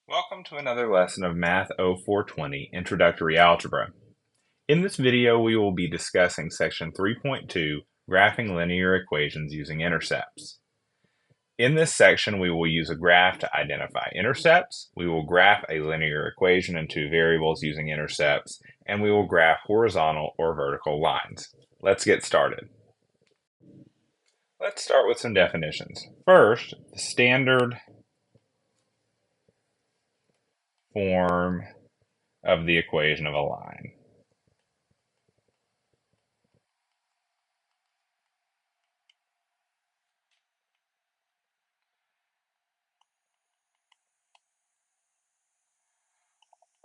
Welcome to another lesson of Math 0420 Introductory Algebra. In this video, we will be discussing section 3.2, Graphing Linear Equations Using Intercepts. In this section, we will use a graph to identify intercepts, we will graph a linear equation in two variables using intercepts, and we will graph horizontal or vertical lines. Let's get started. Let's start with some definitions. First, the standard form of the equation of a line.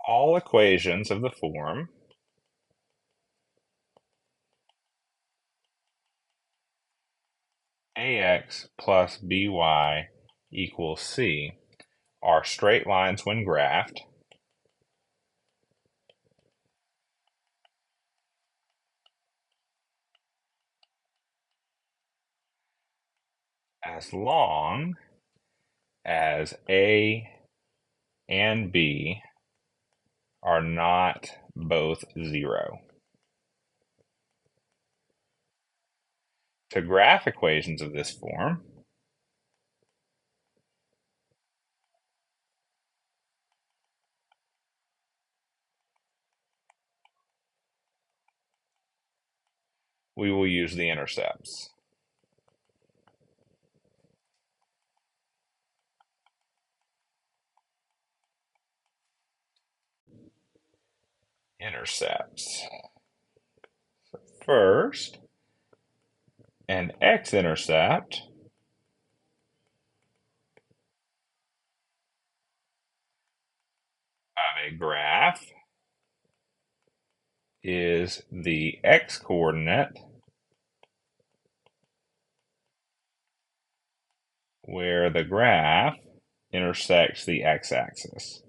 All equations of the form ax plus by equals c are straight lines when graphed as long as a and b are not both 0. To graph equations of this form, we will use the intercepts. Intercepts. So first, an x-intercept of a graph is the x-coordinate where the graph intersects the x-axis.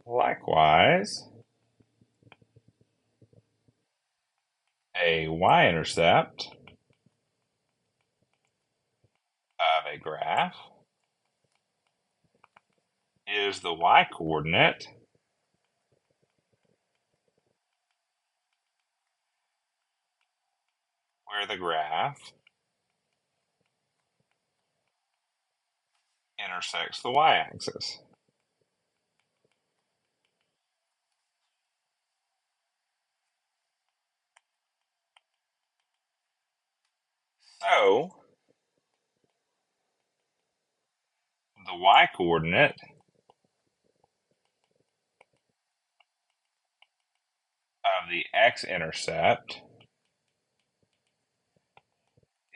Likewise, a y-intercept of a graph is the y-coordinate where the graph intersects the y-axis. So, the y-coordinate of the x-intercept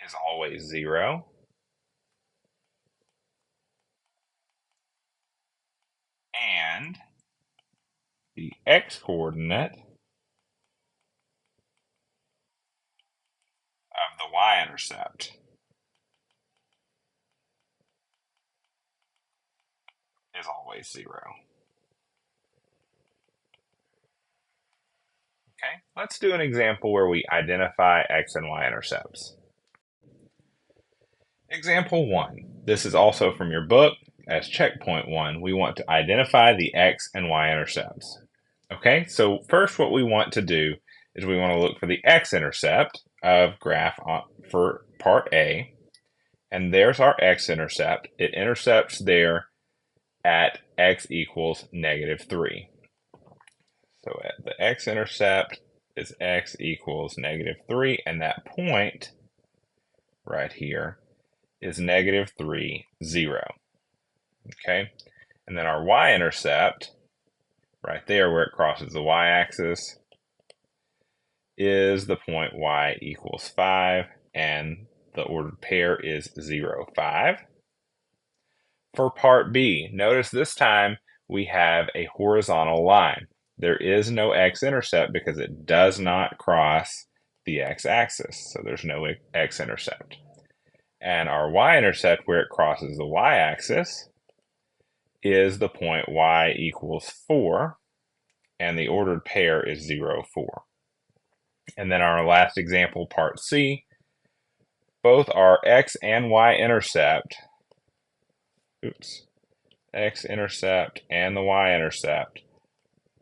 is always 0. And the x-coordinate of the y-intercept is always 0. Okay, let's do an example where we identify x and y-intercepts. Example 1. This is also from your book. As checkpoint 1, we want to identify the x and y-intercepts. Okay, so first what we want to do is we want to look for the x-intercept of graph for part A. And there's our x-intercept. It intercepts there at x equals -3. So the x-intercept is x equals -3, and that point right here is -3, 0. Okay, and then our y-intercept right there where it crosses the y-axis is the point y equals 5, and the ordered pair is 0, 5. For part B, notice this time we have a horizontal line. There is no x-intercept because it does not cross the x-axis, so there's no x-intercept. And our y-intercept, where it crosses the y-axis, is the point y equals 4, and the ordered pair is 0, 4. And then our last example, part C, both our x and y-intercept, x-intercept and the y-intercept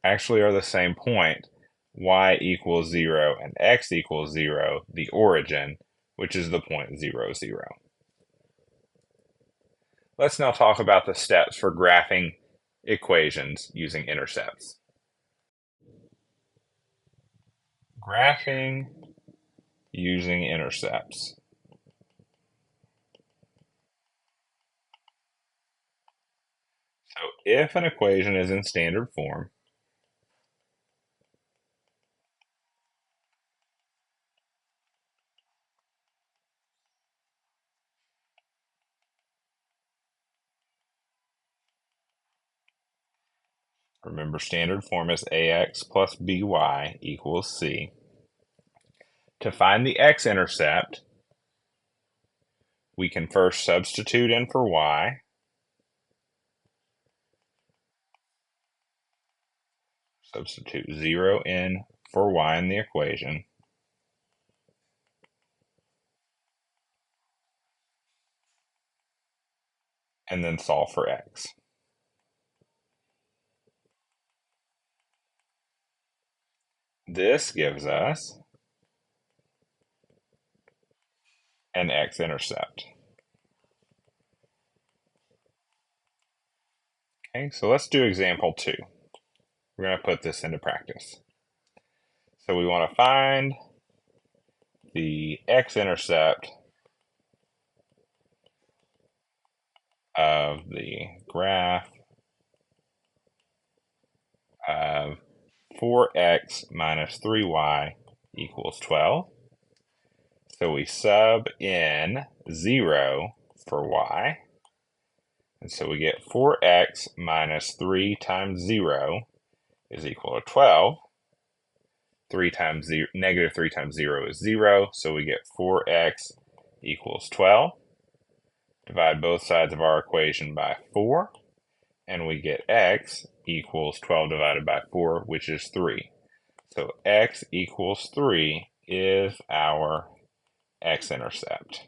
actually are the same point, y equals 0 and x equals 0, the origin, which is the point 0, 0. Let's now talk about the steps for graphing equations using intercepts. Graphing using intercepts. So if an equation is in standard form, remember standard form is ax plus by equals c. To find the x-intercept, we can first substitute in for y. Substitute 0 in for y in the equation. And then solve for x. This gives us an x-intercept. Okay, so let's do example 2. We're going to put this into practice. So we want to find the x-intercept of the graph of 4x minus 3y equals 12. So we sub in 0 for y. And so we get 4x minus 3 times 0 is equal to 12. Negative 3 times 0 is 0, so we get 4x equals 12. Divide both sides of our equation by 4, and we get x equals 12 divided by 4, which is 3. So x equals 3 is our x-intercept.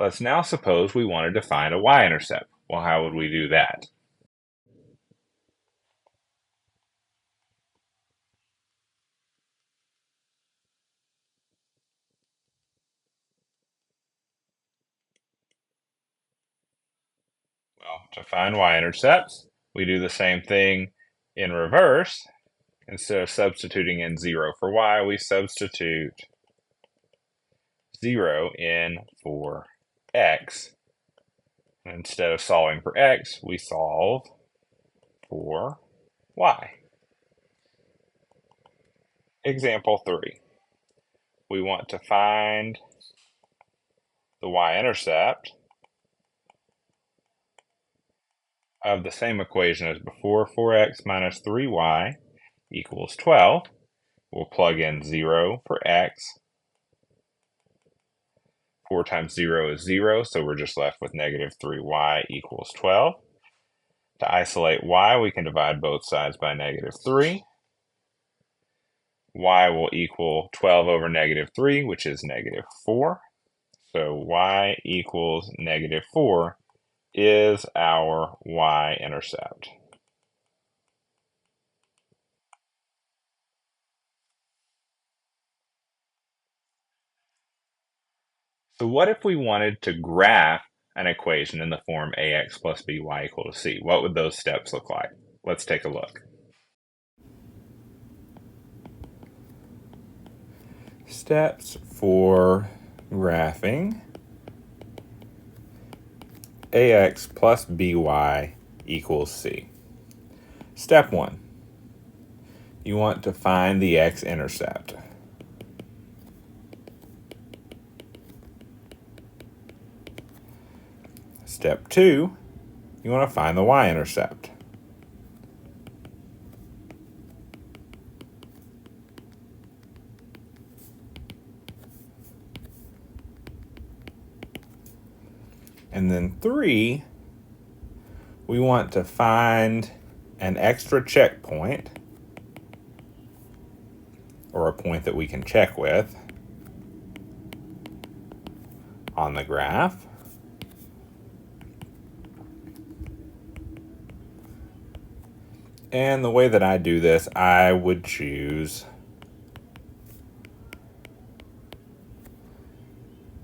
Let's now suppose we wanted to find a y-intercept. Well, how would we do that? Well, to find y-intercepts, we do the same thing in reverse. Instead of substituting in 0 for y, we substitute 0 in for x. And instead of solving for x, we solve for y. Example 3. We want to find the y-intercept of the same equation as before, 4x minus 3y equals 12. We'll plug in 0 for x. 4 times 0 is 0, so we're just left with negative 3y equals 12. To isolate y, we can divide both sides by negative 3. Y will equal 12 over negative 3, which is negative 4. So y equals negative 4 is our y-intercept. So what if we wanted to graph an equation in the form ax plus by equal to c? What would those steps look like? Let's take a look. Steps for graphing ax plus by equals c. Step 1. You want to find the x-intercept. Step 2, you want to find the y-intercept. And then 3, we want to find an extra checkpoint, or a point that we can check with, on the graph. And the way that I do this, I would choose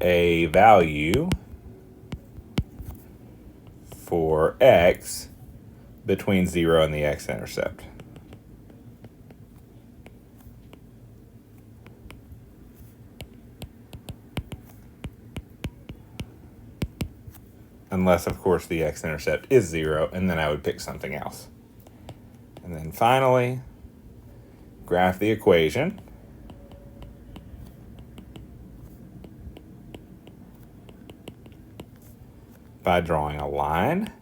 a value for x between 0 and the x-intercept. Unless, of course, the x-intercept is 0, and then I would pick something else. And then finally, graph the equation. By drawing a line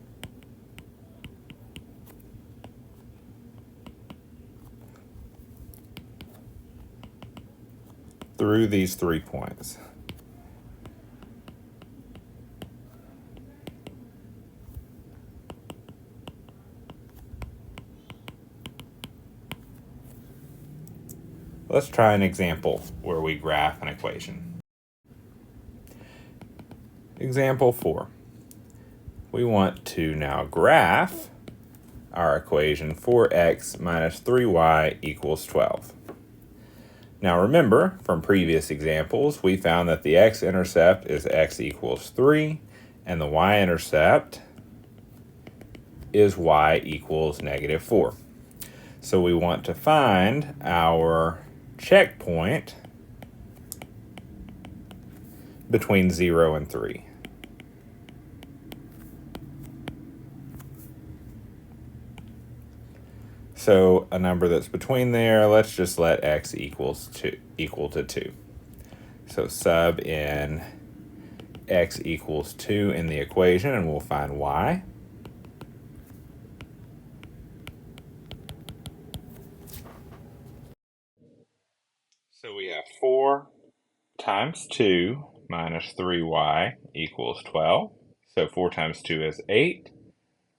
through these 3 points. Let's try an example where we graph an equation. Example 4. We want to now graph our equation 4x minus 3y equals 12. Now remember, from previous examples, we found that the x-intercept is x equals 3, and the y-intercept is y equals negative 4. So we want to find our checkpoint between 0 and 3. So a number that's between there, let's just let x equal to 2. So sub in x equals 2 in the equation, and we'll find y. So we have 4 times 2 minus 3y equals 12. So 4 times 2 is 8.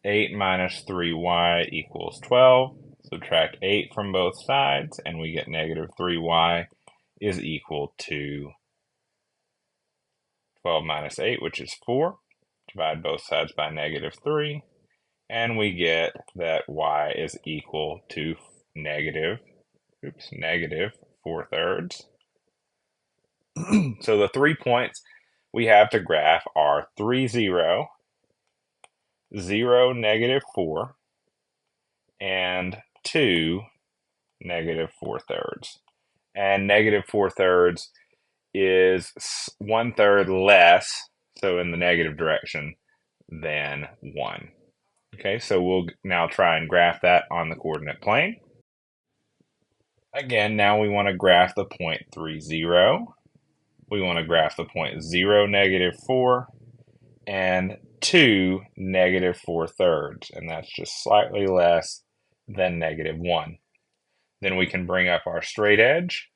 8 minus 3y equals 12. Subtract 8 from both sides, and we get negative 3y is equal to 12 minus 8, which is 4. Divide both sides by negative 3, and we get that y is equal to negative 4/3. So the 3 points we have to graph are 3, 0, 0, negative 4, and 2, negative 4/3. And negative 4/3 is 1/3 less, so in the negative direction, than 1. Okay, so we'll now try and graph that on the coordinate plane. Again, now we want to graph the point 3, 0. We want to graph the point 0, negative 4, and 2, negative 4/3, and that's just slightly less than negative 1. Then we can bring up our straight edge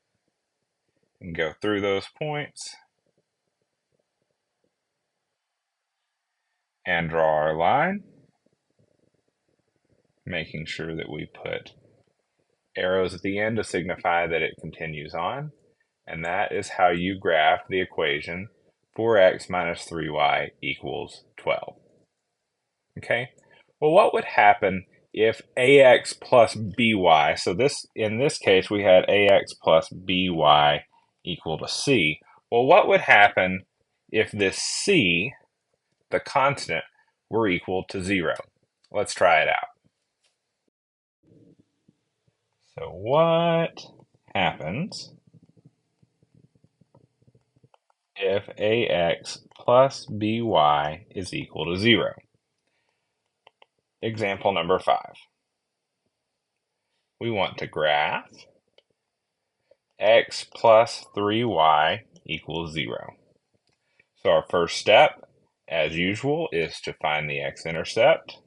and go through those points and draw our line, making sure that we put arrows at the end to signify that it continues on. And that is how you graph the equation 4x minus 3y equals 12. Okay, well, what would happen if ax plus by, so in this case we had ax plus by equal to c. Well, what would happen if this c, the constant, were equal to 0? Let's try it out. So what happens if ax plus by is equal to 0? Example number 5. We want to graph x plus 3y equals 0. So our first step, as usual, is to find the x-intercept.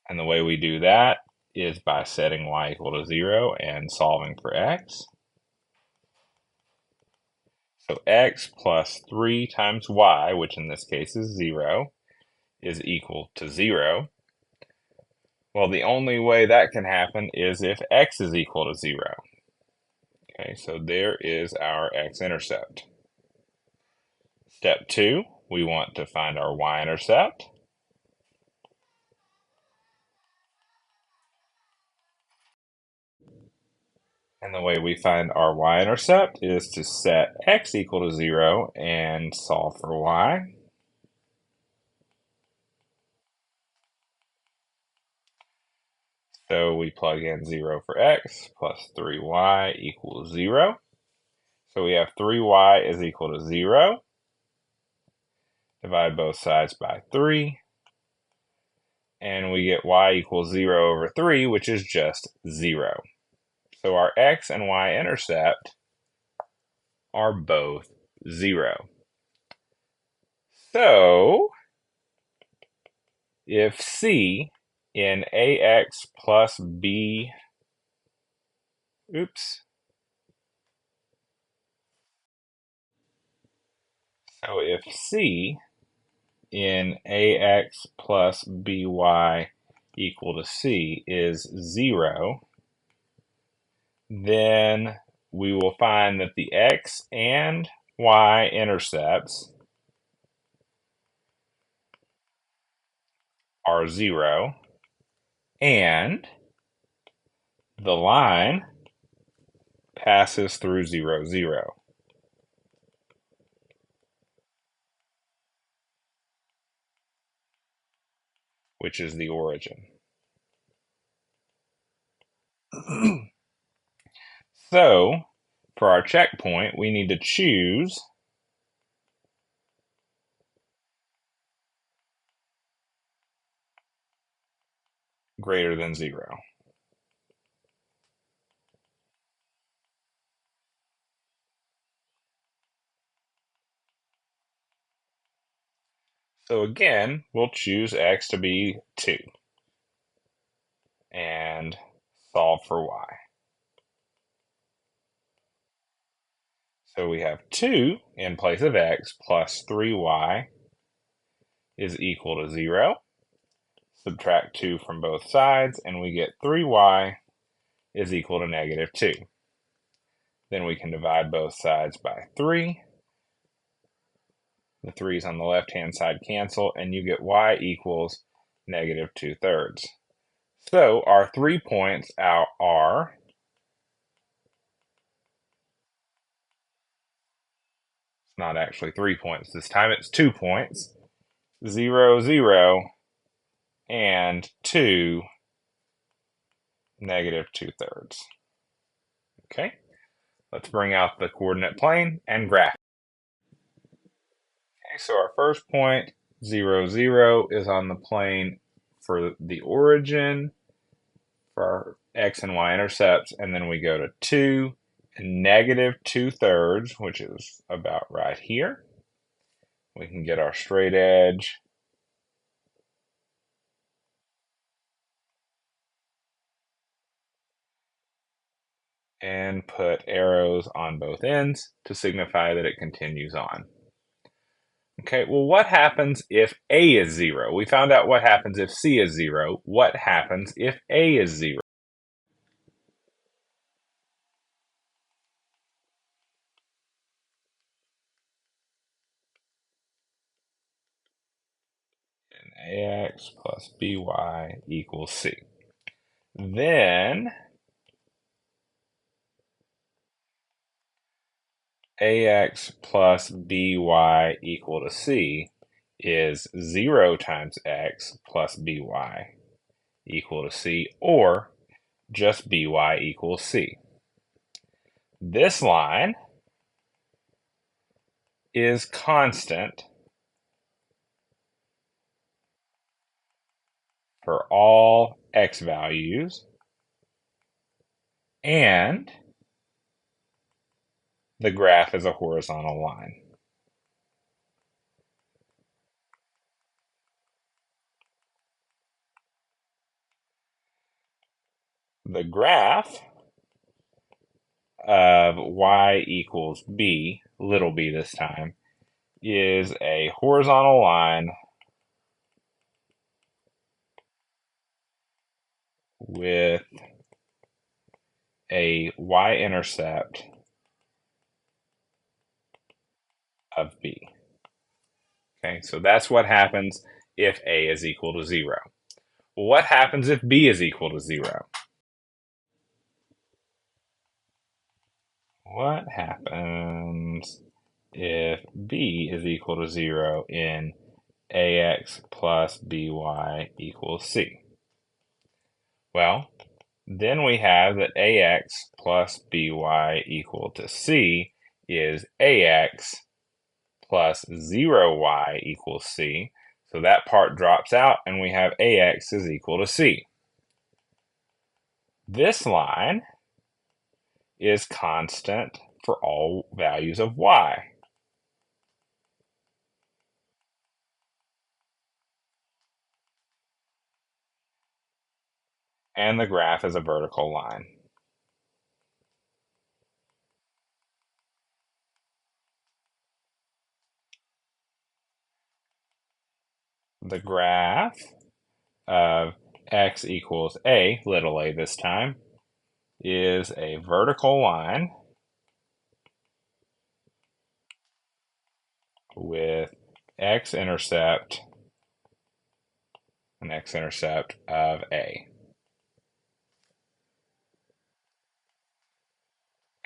And the way we do that is by setting y equal to 0 and solving for x. So x plus 3 times y, which in this case is 0, is equal to 0. Well, the only way that can happen is if x is equal to 0. Okay, so there is our x-intercept. Step 2, we want to find our y-intercept. And the way we find our y-intercept is to set x equal to 0 and solve for y. So we plug in 0 for x plus 3y equals 0. So we have 3y is equal to 0. Divide both sides by 3. And we get y equals 0 over 3, which is just 0. So our x and y-intercept are both 0. So if c in ax plus b, so if c in ax plus by equal to c is 0, then we will find that the x and y-intercepts are 0, and the line passes through 0, 0, which is the origin. So, for our checkpoint, we need to choose greater than 0. So again, we'll choose x to be 2 and solve for y. So we have 2 in place of x plus 3y is equal to 0. Subtract 2 from both sides, and we get 3y is equal to negative 2. Then we can divide both sides by 3. The 3's on the left-hand side cancel, and you get y equals negative 2/3. So our 3 points out are it's not actually 3 points this time, it's 2 points. 0, 0, and 2, negative 2/3. Okay, let's bring out the coordinate plane and graph. Okay, so our first point, 0, 0, is on the plane for the origin for our x and y intercepts, and then we go to 2 and negative 2/3, which is about right here. We can get our straight edge. And put arrows on both ends to signify that it continues on. Okay, well, what happens if A is 0? We found out what happens if C is 0. What happens if A is 0? And AX plus BY equals C. Then AX plus BY equal to C is 0 times X plus BY equal to C, or just BY equals C. This line is constant for all x values, and the graph is a horizontal line. The graph of y equals b, little b this time, is a horizontal line with a y-intercept of b. Okay, so that's what happens if a is equal to 0. What happens if b is equal to 0? What happens if b is equal to 0 in ax plus by equals c? Well, then we have that ax plus by equal to c is ax plus 0y equals c. So that part drops out and we have ax is equal to c. This line is constant for all values of y. And the graph is a vertical line. The graph of x equals a, little a this time, is a vertical line with x-intercept and x-intercept of a.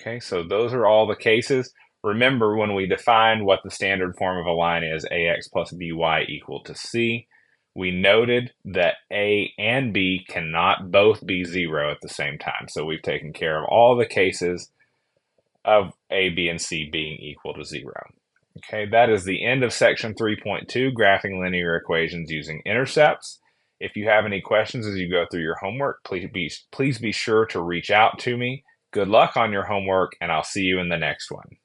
Okay, so those are all the cases. Remember, when we defined what the standard form of a line is, ax plus by equal to c, we noted that a and b cannot both be 0 at the same time. So we've taken care of all the cases of a, b, and c being equal to 0. Okay, that is the end of section 3.2, graphing linear equations using intercepts. If you have any questions as you go through your homework, please be sure to reach out to me. Good luck on your homework, and I'll see you in the next one.